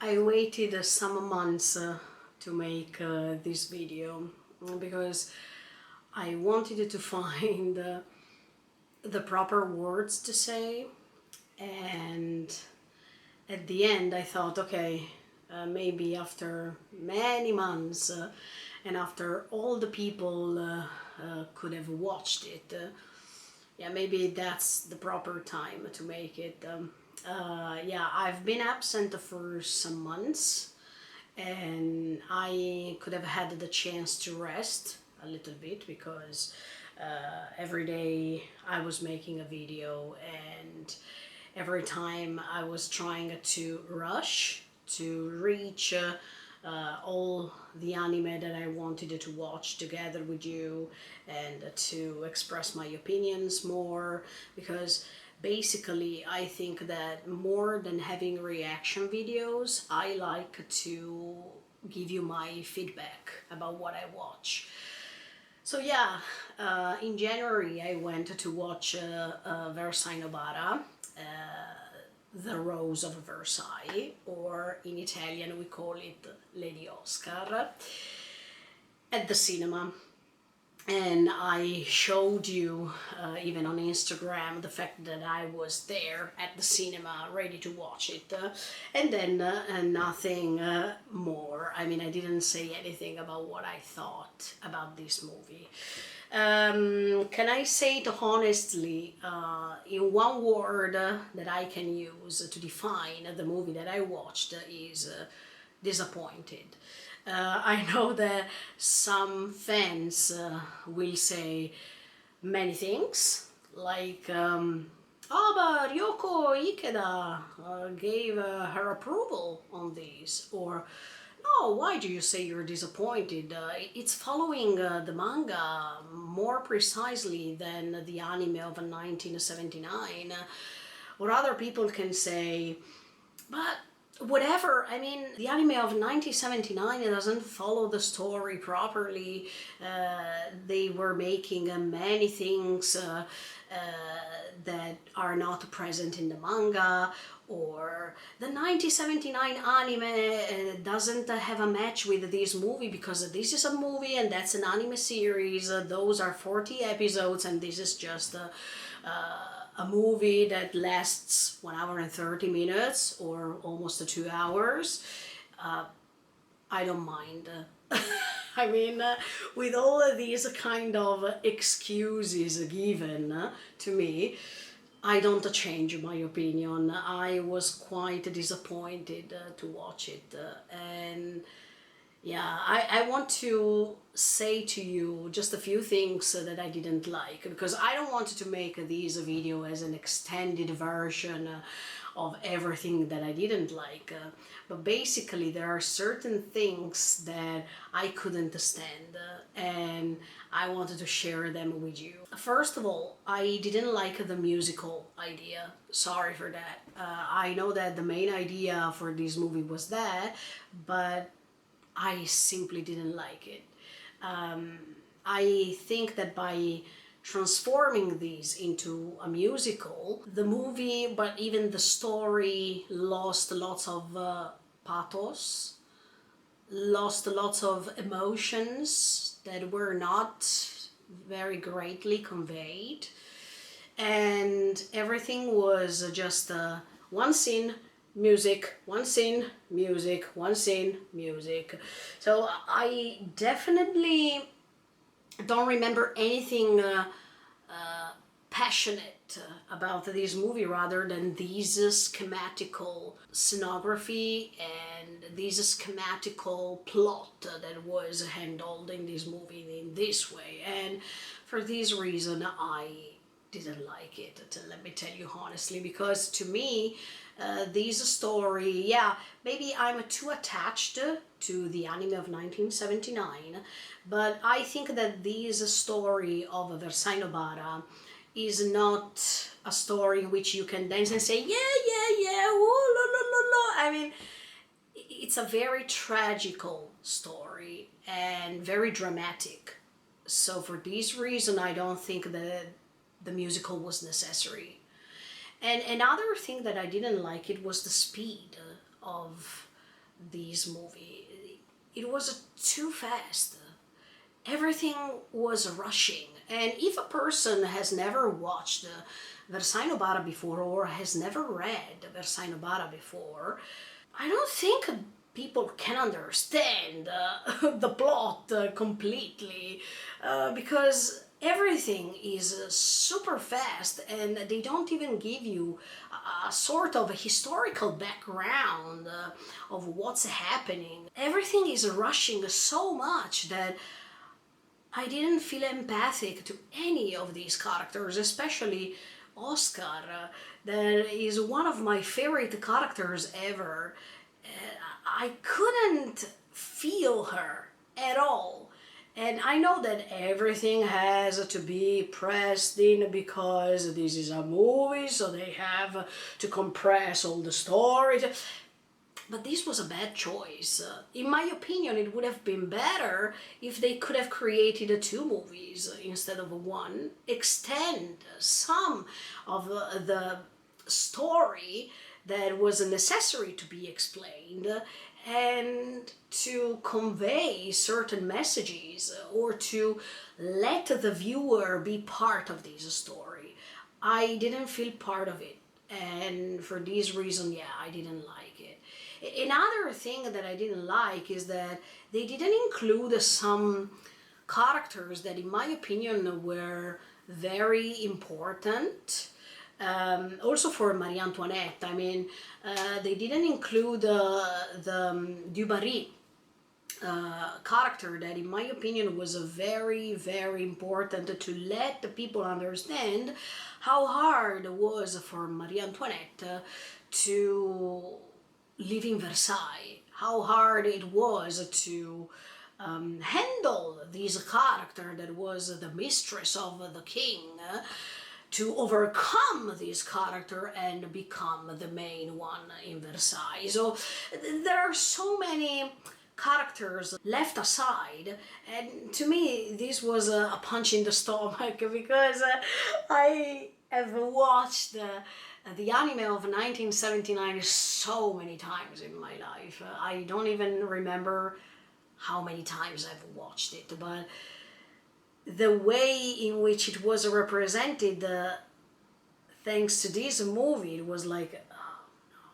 I waited some months to make this video because I wanted to find the proper words to say, and at the end I thought, okay, maybe after many months and after all the people could have watched it, yeah, maybe that's the proper time to make it. Yeah, I've been absent for some months and I could have had the chance to rest a little bit because every day I was making a video, and every time I was trying to rush to reach all the anime that I wanted to watch together with you and to express my opinions more, because basically I think that more than having reaction videos, I like to give you my feedback about what I watch. So yeah, in January I went to watch Versailles Nobara, The Rose of Versailles, or in Italian we call it Lady Oscar, at the cinema. And I showed you, even on Instagram, the fact that I was there at the cinema ready to watch it. And then nothing more. I mean, I didn't say anything about what I thought about this movie. Can I say it honestly, in one word that I can use to define the movie that I watched is disappointed. I know that some fans will say many things, like, oh, but Ryoko Ikeda gave her approval on this, or no, why do you say you're disappointed? It's following the manga more precisely than the anime of 1979. Or other people can say, but whatever, I mean, the anime of 1979 doesn't follow the story properly. They were making many things that are not present in the manga, or the 1979 anime doesn't have a match with this movie because this is a movie and that's an anime series. Those are 40 episodes and this is just a movie that lasts 1 hour and 30 minutes or almost 2 hours. I don't mind. I mean, with all of these kind of excuses given to me, I don't change my opinion. I was quite disappointed to watch it. And yeah, I want to say to you just a few things that I didn't like, because I don't want to make this video as an extended version of everything that I didn't like. But basically there are certain things that I couldn't stand and I wanted to share them with you. First of all, I didn't like the musical idea. Sorry for that. I know that the main idea for this movie was that, but I simply didn't like it. I think that by transforming this into a musical, the movie, but even the story, lost lots of pathos, lost lots of emotions that were not very greatly conveyed, and everything was just one scene, music, one scene, music, one scene, music. So I definitely don't remember anything passionate about this movie rather than this schematical scenography and this schematical plot that was handled in this movie in this way. And for this reason I didn't like it, let me tell you honestly, because to me this story, yeah, maybe I'm too attached to the anime of 1979, but I think that this story of Versailles Nobara is not a story in which you can dance and say yeah, ooh, la, la, la, la. I mean, it's a very tragical story and very dramatic. So for this reason I don't think that the musical was necessary. And another thing that I didn't like, it was the speed of this movie. It was too fast. Everything was rushing. And if a person has never watched Versailles Nobara before or has never read Versailles Nobara before, I don't think people can understand the plot completely because everything is super fast and they don't even give you a sort of a historical background of what's happening. Everything is rushing so much that I didn't feel empathic to any of these characters, especially Oscar, that is one of my favorite characters ever. I couldn't feel her at all. And I know that everything has to be pressed in because this is a movie, so they have to compress all the story. But this was a bad choice. In my opinion, it would have been better if they could have created two movies instead of one, extend some of the story that was necessary to be explained, and to convey certain messages or to let the viewer be part of this story. I didn't feel part of it, and for this reason, yeah, I didn't like it. Another thing that I didn't like is that they didn't include some characters that, in my opinion, were very important. Also for Marie Antoinette, I mean, they didn't include the Du Barry character that, in my opinion, was a very, very important to let the people understand how hard it was for Marie Antoinette to live in Versailles, how hard it was to handle this character that was the mistress of the king, to overcome this character and become the main one in Versailles. So there are so many characters left aside, and to me this was a punch in the stomach because I have watched the anime of 1979 so many times in my life. I don't even remember how many times I've watched it, but the way in which it was represented, thanks to this movie, it was like, oh no,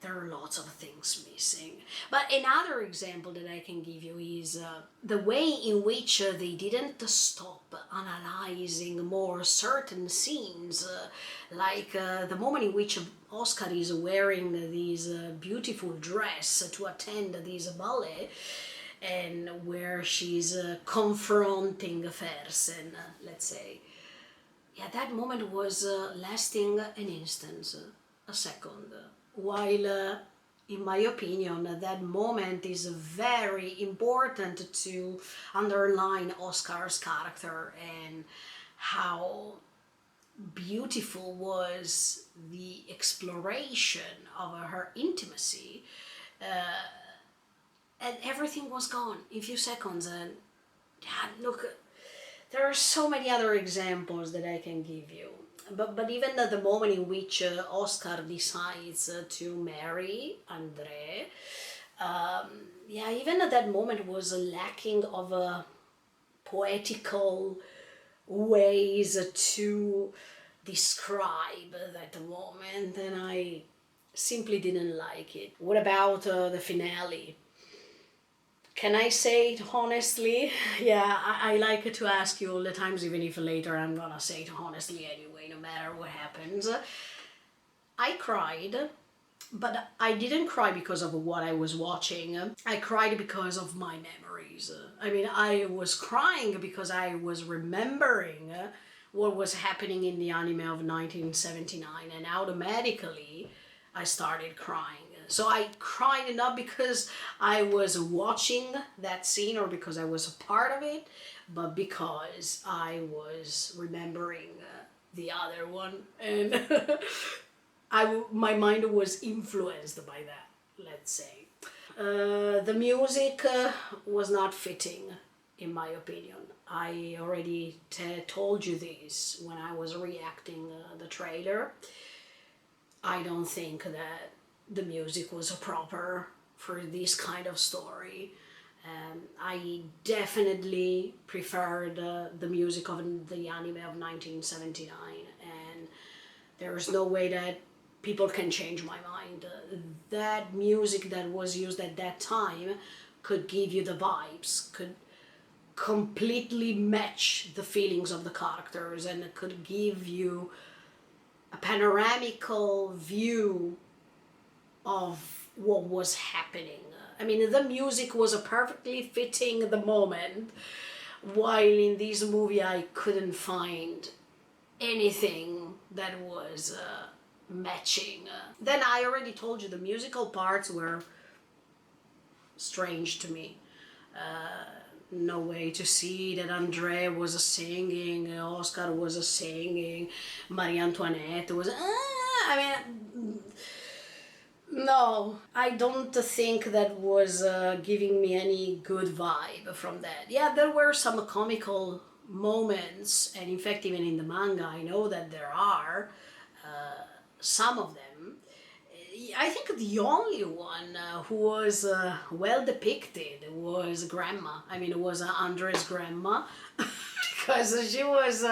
there are lots of things missing. But another example that I can give you is the way in which they didn't stop analyzing more certain scenes, like the moment in which Oscar is wearing this beautiful dress to attend this ballet, and where she's confronting Fersen, let's say. Yeah, that moment was lasting an instant, a second. While, in my opinion, that moment is very important to underline Oscar's character and how beautiful was the exploration of her intimacy. And everything was gone in a few seconds. And yeah, look, there are so many other examples that I can give you. But even at the moment in which Oscar decides to marry André, yeah, even at that moment was lacking of poetical ways to describe that moment, and I simply didn't like it. What about the finale? Can I say it honestly? Yeah, I like to ask you all the times, even if later I'm gonna say it honestly anyway, no matter what happens. I cried, but I didn't cry because of what I was watching. I cried because of my memories. I mean, I was crying because I was remembering what was happening in the anime of 1979, and automatically I started crying. So I cried not because I was watching that scene or because I was a part of it, but because I was remembering the other one, and my mind was influenced by that, let's say. The music was not fitting, in my opinion. I already told you this when I was reacting the trailer. I don't think that the music was proper for this kind of story. I definitely prefer the music of the anime of 1979, and there's no way that people can change my mind. That music that was used at that time could give you the vibes, could completely match the feelings of the characters, and it could give you a panoramical view of what was happening. I mean, the music was a perfectly fitting the moment, while in this movie I couldn't find anything that was matching. Then I already told you the musical parts were strange to me. No way to see that Andrea was singing, Oscar was singing, Marie Antoinette was. I mean, no, I don't think that was giving me any good vibe from that. Yeah, there were some comical moments, and in fact, even in the manga, I know that there are some of them. I think the only one who was well depicted was Grandma. I mean, it was Andre's grandma, because she was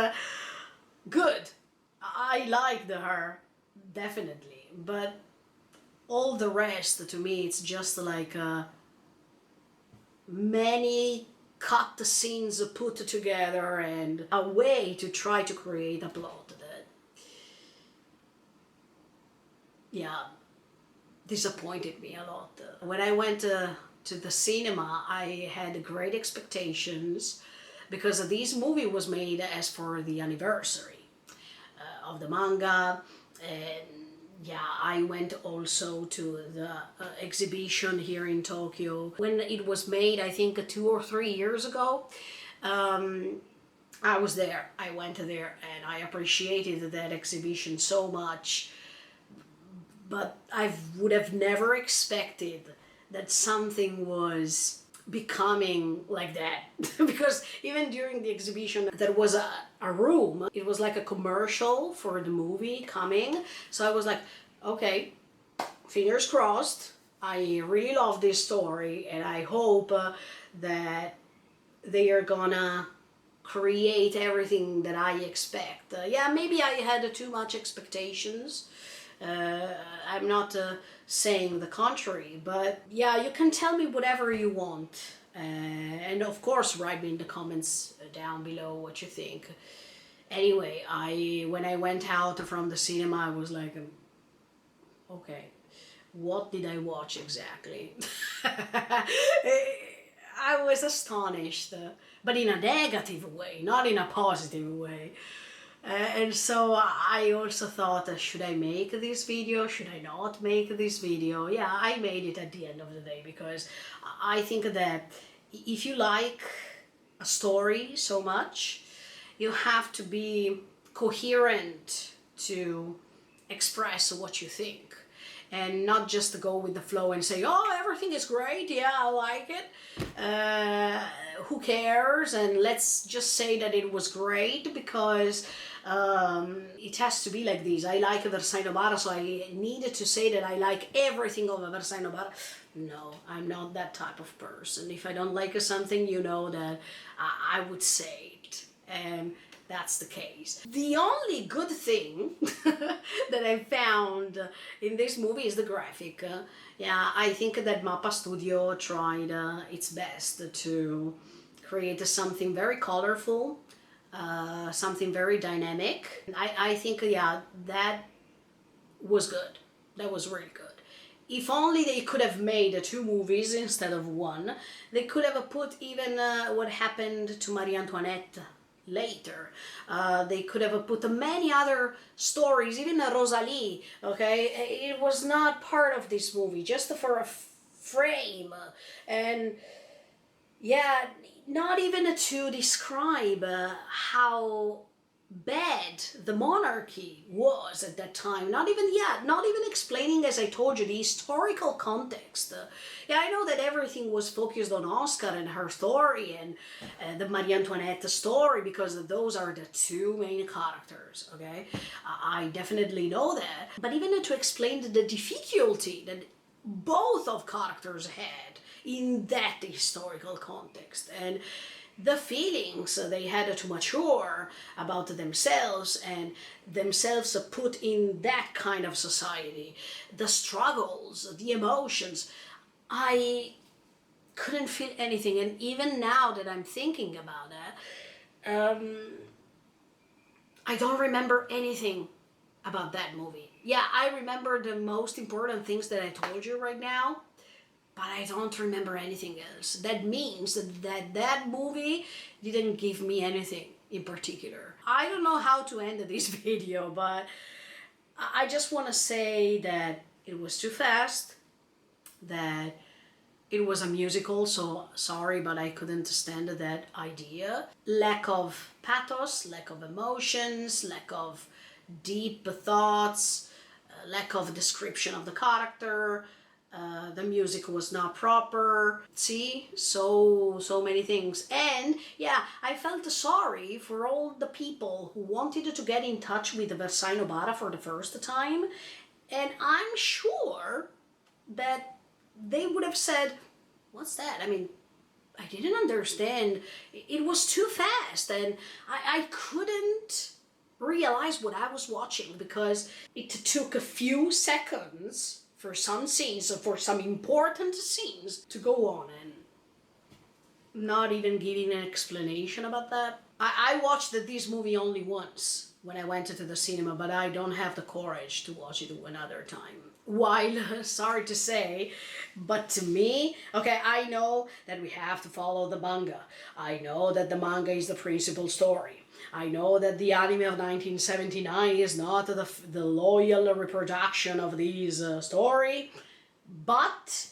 good. I liked her, definitely. But all the rest, to me, it's just like many cut scenes put together and a way to try to create a plot that, yeah, disappointed me a lot. When I went to the cinema, I had great expectations because this movie was made as for the anniversary of the manga, and yeah, I went also to the exhibition here in Tokyo. When it was made, I think 2 or 3 years ago, I was there. I went there and I appreciated that exhibition so much. But I would have never expected that something was becoming like that. Because even during the exhibition, there was a room. It was like a commercial for the movie coming. So I was like, okay, fingers crossed. I really love this story, and I hope that they are gonna create everything that I expect. Yeah, maybe I had too much expectations. I'm not saying the contrary, but yeah, you can tell me whatever you want. And of course, write me in the comments down below what you think. Anyway, when I went out from the cinema, I was like, okay, what did I watch exactly? I was astonished, but in a negative way, not in a positive way. And so I also thought, should I make this video? Should I not make this video? Yeah, I made it at the end of the day, because I think that if you like a story so much, you have to be coherent to express what you think, and not just to go with the flow and say, oh, everything is great, yeah, I like it, who cares, and let's just say that it was great because it has to be like this. I like Versailles Nobara, so I needed to say that I like everything of Versailles Nobara. No, I'm not that type of person. If I don't like something, you know that I would say it, and that's the case. The only good thing that I found in this movie is the graphic. Yeah, I think that Mappa Studio tried its best to create something very colorful, something very dynamic. I think, yeah, that was good. That was really good. If only they could have made 2 movies instead of 1, they could have put even what happened to Marie Antoinette later. They could have put many other stories, even Rosalie, okay? It was not part of this movie, just for a frame. And yeah, not even to describe how bad the monarchy was at that time. Not even explaining, as I told you, the historical context. Yeah, I know that everything was focused on Oscar and her story and the Marie Antoinette story, because those are the 2 main characters, okay? I definitely know that. But even to explain the difficulty that both of characters had in that historical context, and the feelings they had to mature about themselves and themselves put in that kind of society, the struggles, the emotions. I couldn't feel anything, and even now that I'm thinking about it, I don't remember anything about that movie. Yeah, I remember the most important things that I told you right now, but I don't remember anything else. That means that movie didn't give me anything in particular. I don't know how to end this video, but I just want to say that it was too fast, that it was a musical, so sorry, but I couldn't stand that idea. Lack of pathos, lack of emotions, lack of deep thoughts, lack of description of the character. The music was not proper. See, so many things. And yeah, I felt sorry for all the people who wanted to get in touch with Versailles Nobara for the first time, and I'm sure that they would have said, what's that? I mean, I didn't understand. It was too fast, and I couldn't realize what I was watching because it took a few seconds for some scenes, for some important scenes, to go on, and not even giving an explanation about that. I watched this movie only once when I went to the cinema, but I don't have the courage to watch it another time. While, sorry to say, but to me, okay, I know that we have to follow the manga. I know that the manga is the principal story. I know that the anime of 1979 is not the loyal reproduction of this story, but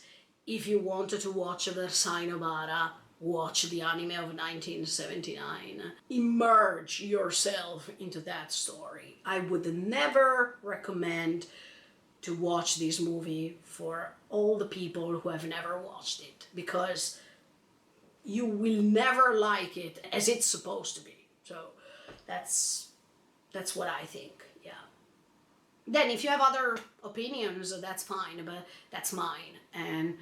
if you wanted to watch Versailles Nobara, watch the anime of 1979. Immerse yourself into that story. I would never recommend to watch this movie for all the people who have never watched it, because you will never like it as it's supposed to be. So that's what I think. Yeah. Then if you have other opinions, that's fine, but that's mine, and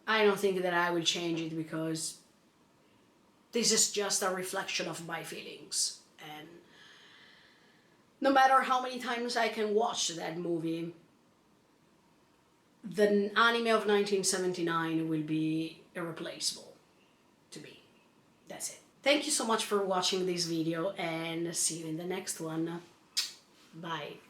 I don't think that I will change it, because this is just a reflection of my feelings. And no matter how many times I can watch that movie, the anime of 1979 will be irreplaceable to me. That's it. Thank you so much for watching this video, and see you in the next one. Bye.